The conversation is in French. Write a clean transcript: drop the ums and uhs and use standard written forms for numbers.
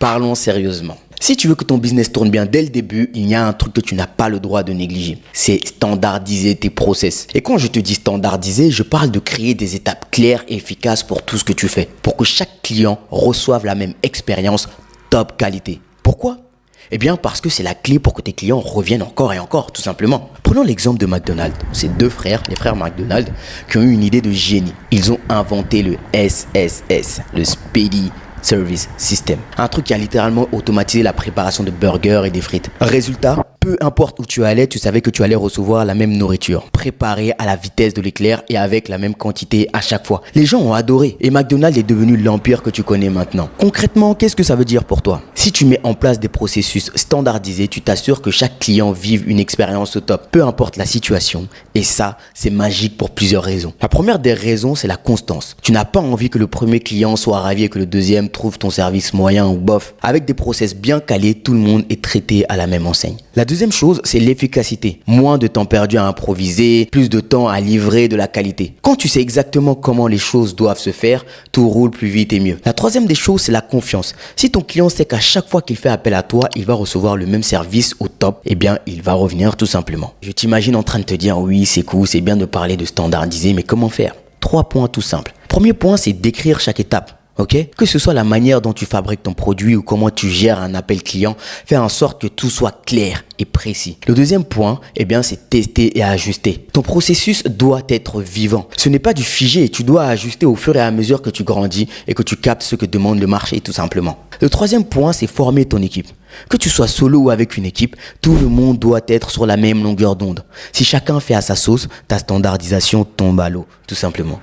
parlons sérieusement. Si tu veux que ton business tourne bien dès le début, il y a un truc que tu n'as pas le droit de négliger. C'est standardiser tes process. Et quand je te dis standardiser, je parle de créer des étapes claires et efficaces pour tout ce que tu fais. Pour que chaque client reçoive la même expérience top qualité. Pourquoi ? Eh bien parce que c'est la clé pour que tes clients reviennent encore et encore, tout simplement. Prenons l'exemple de McDonald's. C'est deux frères, les frères McDonald's, qui ont eu une idée de génie. Ils ont inventé le SSS, le Speedy Service System. Un truc qui a littéralement automatisé la préparation de burgers et des frites. Résultat, peu importe où tu allais, tu savais que tu allais recevoir la même nourriture, préparée à la vitesse de l'éclair et avec la même quantité à chaque fois. Les gens ont adoré et McDonald's est devenu l'empire que tu connais maintenant. Concrètement, qu'est-ce que ça veut dire pour toi ? Si tu mets en place des processus standardisés, tu t'assures que chaque client vive une expérience au top, peu importe la situation. Et ça, c'est magique pour plusieurs raisons. La première des raisons, c'est la constance. Tu n'as pas envie que le premier client soit ravi et que le deuxième trouve ton service moyen ou bof. Avec des process bien calés, tout le monde est traité à la même enseigne. La deuxième chose, c'est l'efficacité. Moins de temps perdu à improviser, plus de temps à livrer de la qualité. Quand tu sais exactement comment les choses doivent se faire, tout roule plus vite et mieux. La troisième des choses, c'est la confiance. Si ton client sait qu'à chaque fois qu'il fait appel à toi, il va recevoir le même service au top, eh bien, il va revenir tout simplement. Je t'imagine en train de te dire, oui, c'est cool, c'est bien de parler de standardiser, mais comment faire ? 3 points tout simples. Premier point, c'est d'écrire chaque étape. Okay? Que ce soit la manière dont tu fabriques ton produit ou comment tu gères un appel client, fais en sorte que tout soit clair et précis. Le deuxième point, eh bien, c'est tester et ajuster. Ton processus doit être vivant. Ce n'est pas du figé, tu dois ajuster au fur et à mesure que tu grandis et que tu captes ce que demande le marché tout simplement. Le troisième point, c'est former ton équipe. Que tu sois solo ou avec une équipe, tout le monde doit être sur la même longueur d'onde. Si chacun fait à sa sauce, ta standardisation tombe à l'eau, tout simplement.